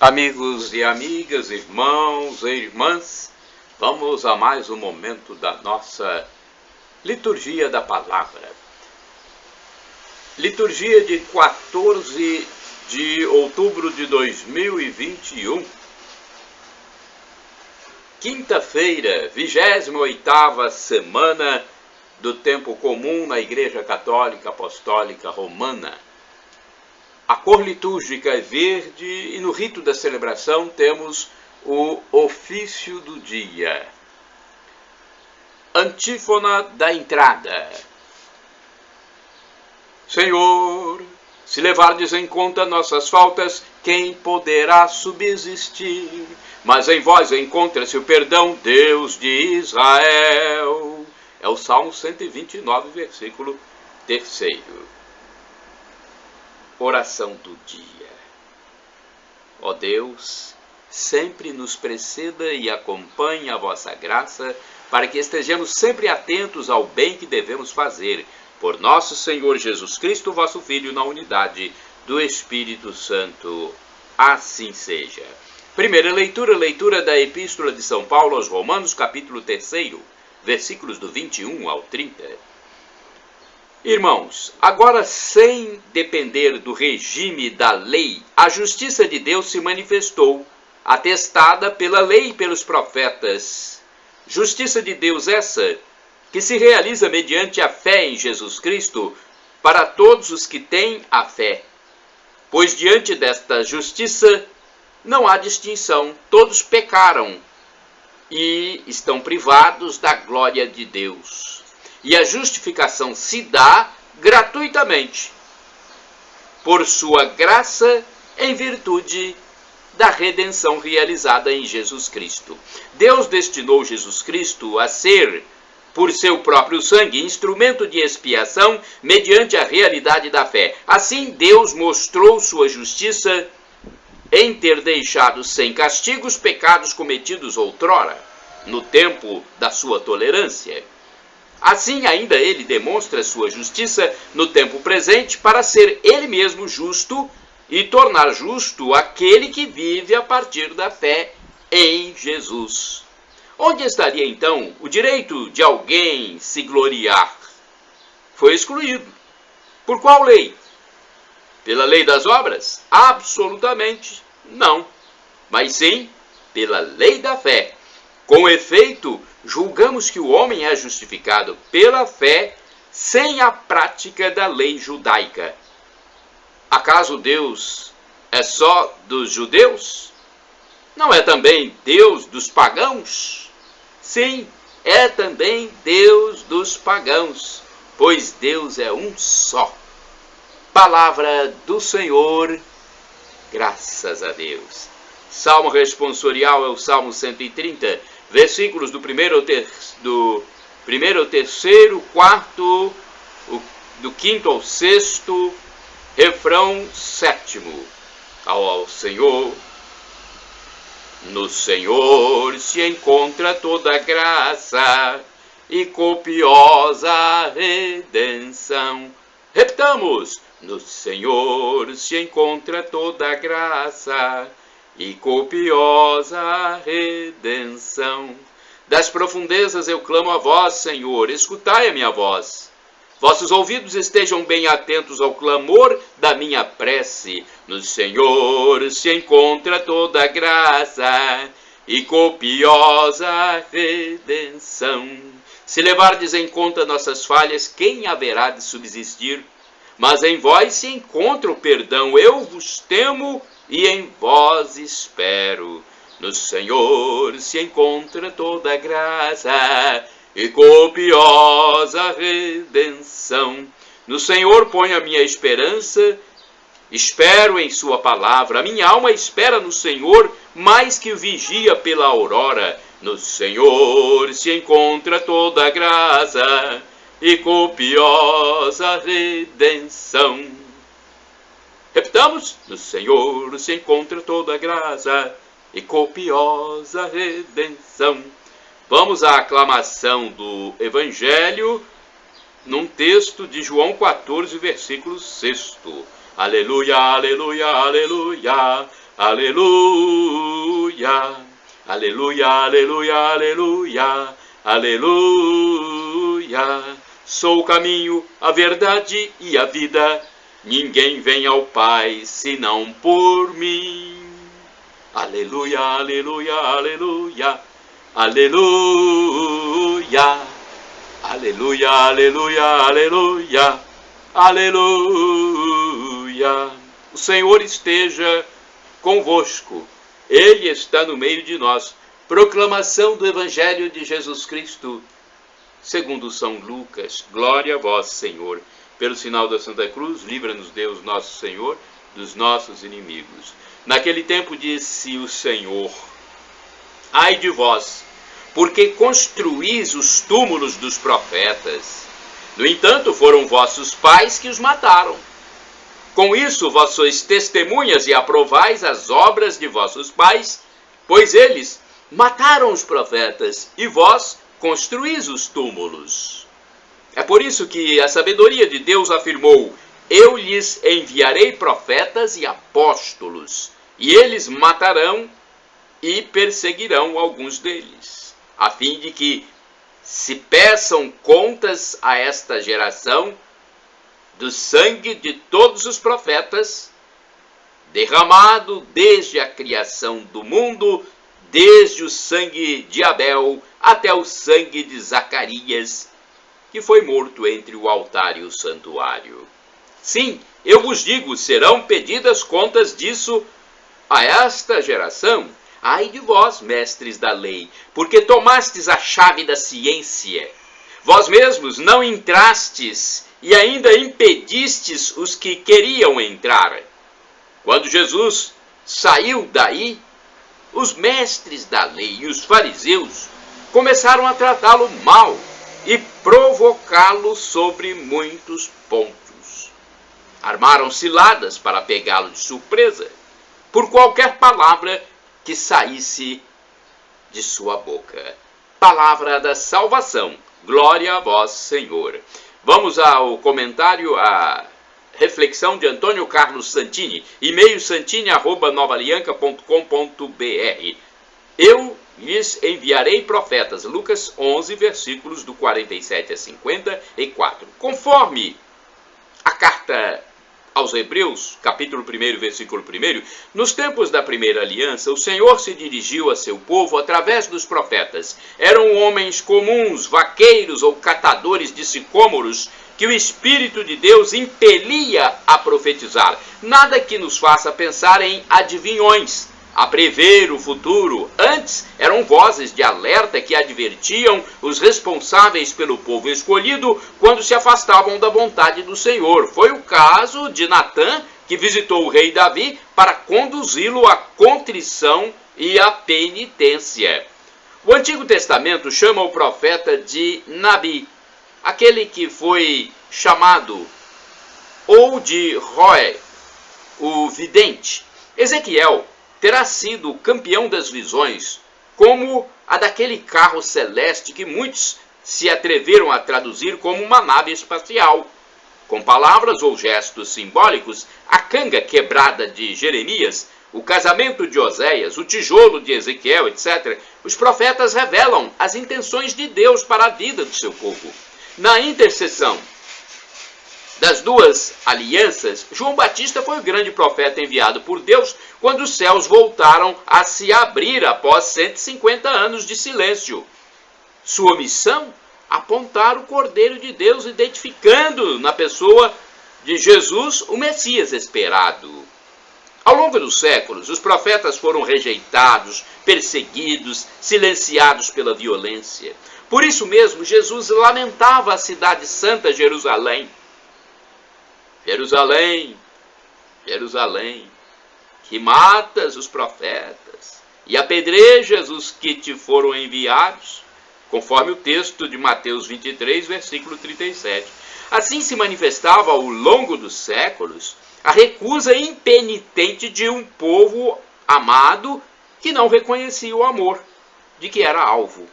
Amigos e amigas, irmãos e irmãs, vamos a mais um momento da nossa liturgia da palavra. Liturgia de 14 de outubro de 2021. Quinta-feira, 28ª semana do tempo comum na Igreja Católica Apostólica Romana. A cor litúrgica é verde e no rito da celebração temos o ofício do dia. Antífona da entrada. Senhor, se levardes em conta nossas faltas, quem poderá subsistir? Mas em vós encontra-se o perdão, Deus de Israel. É o Salmo 129, versículo 3º. Oração do dia. Ó Deus, sempre nos preceda e acompanhe a vossa graça, para que estejamos sempre atentos ao bem que devemos fazer, por nosso Senhor Jesus Cristo, vosso Filho, na unidade do Espírito Santo. Assim seja. Primeira leitura, leitura da Epístola de São Paulo aos Romanos, capítulo 3, versículos do 21 ao 30. Irmãos, agora sem depender do regime da lei, a justiça de Deus se manifestou, atestada pela lei e pelos profetas. Justiça de Deus essa, que se realiza mediante a fé em Jesus Cristo, para todos os que têm a fé. Pois diante desta justiça não há distinção, todos pecaram e estão privados da glória de Deus. E a justificação se dá gratuitamente, por sua graça, em virtude da redenção realizada em Jesus Cristo. Deus destinou Jesus Cristo a ser, por seu próprio sangue, instrumento de expiação mediante a realidade da fé. Assim, Deus mostrou sua justiça em ter deixado sem castigo os pecados cometidos outrora, no tempo da sua tolerância. Assim, ainda ele demonstra sua justiça no tempo presente para ser ele mesmo justo e tornar justo aquele que vive a partir da fé em Jesus. Onde estaria, então, o direito de alguém se gloriar? Foi excluído. Por qual lei? Pela lei das obras? Absolutamente não. Mas sim, pela lei da fé. Com efeito, julgamos que o homem é justificado pela fé sem a prática da lei judaica. Acaso Deus é só dos judeus? Não é também Deus dos pagãos? Sim, é também Deus dos pagãos, pois Deus é um só. Palavra do Senhor, graças a Deus. Salmo responsorial é o Salmo 130, versículos do primeiro ao terceiro, quarto, do quinto ao sexto, refrão 7º. Ao Senhor, no Senhor se encontra toda graça e copiosa redenção. Repitamos, no Senhor se encontra toda graça e copiosa redenção. Das profundezas eu clamo a vós, Senhor, escutai a minha voz. Vossos ouvidos estejam bem atentos ao clamor da minha prece. No Senhor se encontra toda graça e copiosa redenção. Se levardes em conta nossas falhas, quem haverá de subsistir? Mas em vós se encontra o perdão, eu vos temo e em vós espero. No Senhor se encontra toda graça e copiosa redenção. No Senhor ponho a minha esperança, espero em sua palavra. A minha alma espera no Senhor, mais que vigia pela aurora. No Senhor se encontra toda graça e copiosa redenção. Repitamos, no Senhor se encontra toda graça e copiosa redenção. Vamos à aclamação do Evangelho num texto de João 14, versículo 6. Aleluia, aleluia, aleluia. aleluia, aleluia, aleluia, aleluia, aleluia. Sou o caminho, a verdade e a vida, ninguém vem ao Pai senão por mim. Aleluia, aleluia, aleluia, aleluia, aleluia, aleluia, aleluia, aleluia. O Senhor esteja convosco, Ele está no meio de nós. Proclamação do Evangelho de Jesus Cristo, segundo São Lucas. Glória a vós, Senhor. Pelo sinal da Santa Cruz, livra-nos Deus nosso Senhor dos nossos inimigos. Naquele tempo disse o Senhor: ai de vós, porque construís os túmulos dos profetas. No entanto, foram vossos pais que os mataram. Com isso, vós sois testemunhas e aprovais as obras de vossos pais, pois eles mataram os profetas e vós construís os túmulos. É por isso que a sabedoria de Deus afirmou: eu lhes enviarei profetas e apóstolos, e eles matarão e perseguirão alguns deles, a fim de que se peçam contas a esta geração do sangue de todos os profetas, derramado desde a criação do mundo, desde o sangue de Abel até o sangue de Zacarias, que foi morto entre o altar e o santuário. Sim, eu vos digo, serão pedidas contas disso a esta geração. Ai de vós, mestres da lei, porque tomastes a chave da ciência. Vós mesmos não entrastes e ainda impedistes os que queriam entrar. Quando Jesus saiu daí, os mestres da lei e os fariseus começaram a tratá-lo mal e provocá-lo sobre muitos pontos. Armaram ciladas para pegá-lo de surpresa por qualquer palavra que saísse de sua boca. Palavra da salvação. Glória a vós, Senhor. Vamos ao comentário, a reflexão de Antônio Carlos Santini, e-mail santini@novaalianca.com.br. Eu lhes enviarei profetas, Lucas 11, versículos do 47 a 54. Conforme a carta aos Hebreus, capítulo 1, versículo 1, nos tempos da primeira aliança, o Senhor se dirigiu a seu povo através dos profetas. Eram homens comuns, vaqueiros ou catadores de sicômoros, que o Espírito de Deus impelia a profetizar. Nada que nos faça pensar em adivinhões, a prever o futuro. Antes, eram vozes de alerta que advertiam os responsáveis pelo povo escolhido quando se afastavam da vontade do Senhor. Foi o caso de Natã, que visitou o rei Davi para conduzi-lo à contrição e à penitência. O Antigo Testamento chama o profeta de Nabi, aquele que foi chamado, ou de Roé, o vidente. Ezequiel terá sido o campeão das visões, como a daquele carro celeste que muitos se atreveram a traduzir como uma nave espacial. Com palavras ou gestos simbólicos, a canga quebrada de Jeremias, o casamento de Oséias, o tijolo de Ezequiel, etc., os profetas revelam as intenções de Deus para a vida do seu povo. Na intercessão das duas alianças, João Batista foi o grande profeta enviado por Deus quando os céus voltaram a se abrir após 150 anos de silêncio. Sua missão? Apontar o Cordeiro de Deus, identificando na pessoa de Jesus o Messias esperado. Ao longo dos séculos, os profetas foram rejeitados, perseguidos, silenciados pela violência. Por isso mesmo, Jesus lamentava a cidade santa Jerusalém. Jerusalém, Jerusalém, que matas os profetas e apedrejas os que te foram enviados, conforme o texto de Mateus 23, versículo 37. Assim se manifestava ao longo dos séculos a recusa impenitente de um povo amado que não reconhecia o amor de que era alvo.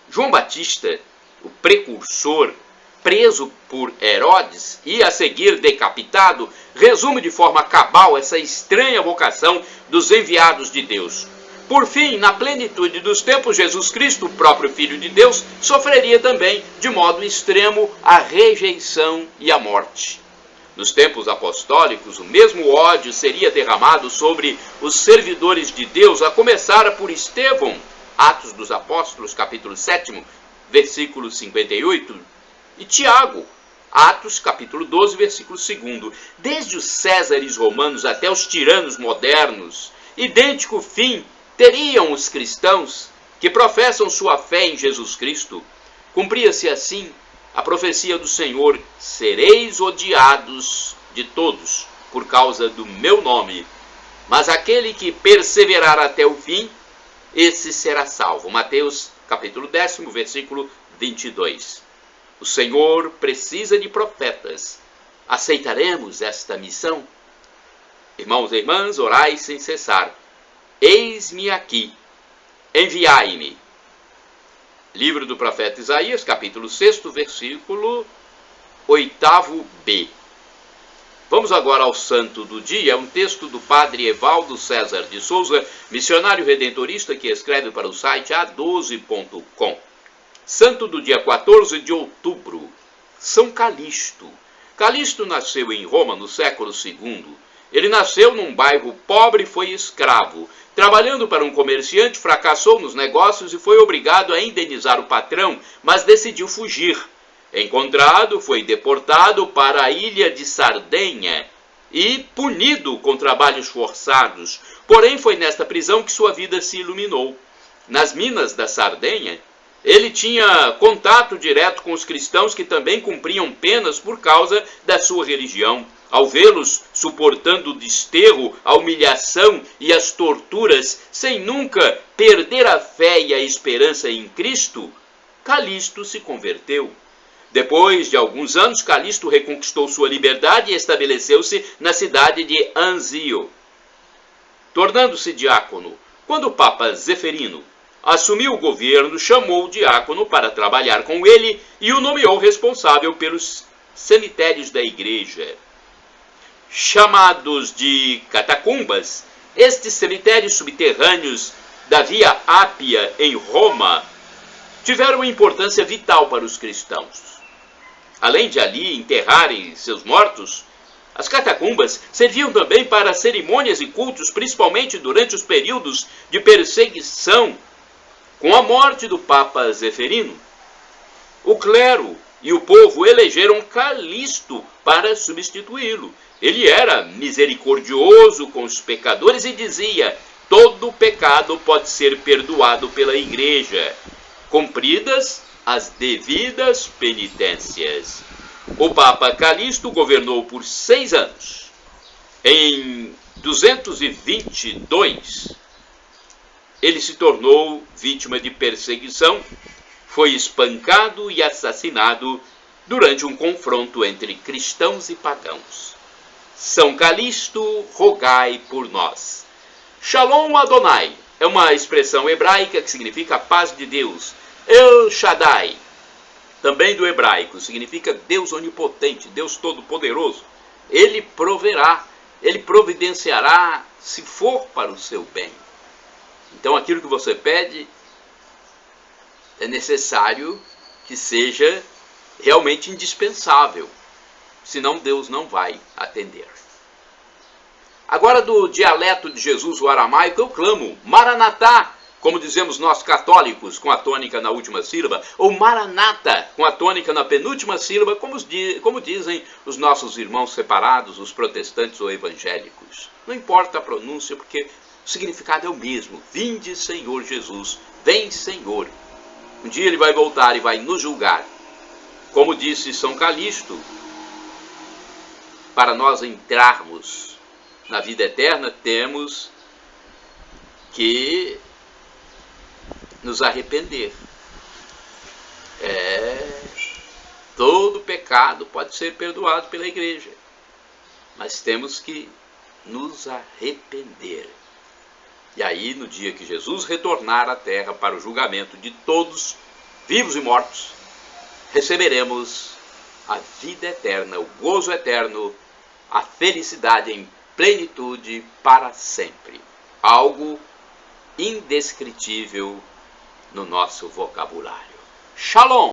João Batista, o precursor, preso por Herodes e a seguir decapitado, resume de forma cabal essa estranha vocação dos enviados de Deus. Por fim, na plenitude dos tempos, Jesus Cristo, o próprio Filho de Deus, sofreria também, de modo extremo, a rejeição e a morte. Nos tempos apostólicos, o mesmo ódio seria derramado sobre os servidores de Deus, a começar por Estevão, Atos dos Apóstolos, capítulo 7, versículo 58, e Tiago, Atos, capítulo 12, versículo 2. Desde os Césares romanos até os tiranos modernos, idêntico fim teriam os cristãos que professam sua fé em Jesus Cristo. Cumpria-se assim a profecia do Senhor: sereis odiados de todos por causa do meu nome, mas aquele que perseverar até o fim, esse será salvo. Mateus capítulo 10, versículo 22. O Senhor precisa de profetas. Aceitaremos esta missão? Irmãos e irmãs, orai sem cessar. Eis-me aqui, enviai-me. Livro do profeta Isaías, capítulo 6, versículo 8b. Vamos agora ao santo do dia, um texto do padre Evaldo César de Souza, missionário redentorista, que escreve para o site a12.com. Santo do dia 14 de outubro, São Calixto. Calixto nasceu em Roma no século II. Ele nasceu num bairro pobre e foi escravo. Trabalhando para um comerciante, fracassou nos negócios e foi obrigado a indenizar o patrão, mas decidiu fugir. Encontrado, foi deportado para a ilha de Sardenha e punido com trabalhos forçados. Porém, foi nesta prisão que sua vida se iluminou. Nas minas da Sardenha, ele tinha contato direto com os cristãos que também cumpriam penas por causa da sua religião. Ao vê-los suportando o desterro, a humilhação e as torturas, sem nunca perder a fé e a esperança em Cristo, Calixto se converteu. Depois de alguns anos, Calixto reconquistou sua liberdade e estabeleceu-se na cidade de Anzio, tornando-se diácono. Quando o Papa Zeferino assumiu o governo, chamou o diácono para trabalhar com ele e o nomeou responsável pelos cemitérios da igreja. Chamados de catacumbas, estes cemitérios subterrâneos da Via Ápia em Roma tiveram importância vital para os cristãos. Além de ali enterrarem seus mortos, as catacumbas serviam também para cerimônias e cultos, principalmente durante os períodos de perseguição. Com a morte do Papa Zeferino, o clero e o povo elegeram Calixto para substituí-lo. Ele era misericordioso com os pecadores e dizia: todo pecado pode ser perdoado pela igreja, cumpridas as devidas penitências. O Papa Calixto governou por 6 anos. Em 222, ele se tornou vítima de perseguição, foi espancado e assassinado durante um confronto entre cristãos e pagãos. São Calixto, rogai por nós. Shalom Adonai é uma expressão hebraica que significa paz de Deus. El Shaddai, também do hebraico, significa Deus onipotente, Deus todo-poderoso. Ele proverá, ele providenciará se for para o seu bem. Então aquilo que você pede é necessário que seja realmente indispensável, senão Deus não vai atender. Agora, do dialeto de Jesus, o aramaico, eu clamo Maranatá, como dizemos nós católicos, com a tônica na última sílaba, ou Maranata, com a tônica na penúltima sílaba, como dizem os nossos irmãos separados, os protestantes ou evangélicos. Não importa a pronúncia, porque o significado é o mesmo. Vinde, Senhor Jesus, vem, Senhor. Um dia ele vai voltar e vai nos julgar. Como disse São Calixto, para nós entrarmos na vida eterna, temos que nos arrepender. Todo pecado pode ser perdoado pela igreja, mas temos que nos arrepender. E aí, no dia que Jesus retornar à terra para o julgamento de todos, vivos e mortos, receberemos a vida eterna, o gozo eterno, a felicidade em plenitude para sempre. Algo indescritível no nosso vocabulário. Shalom!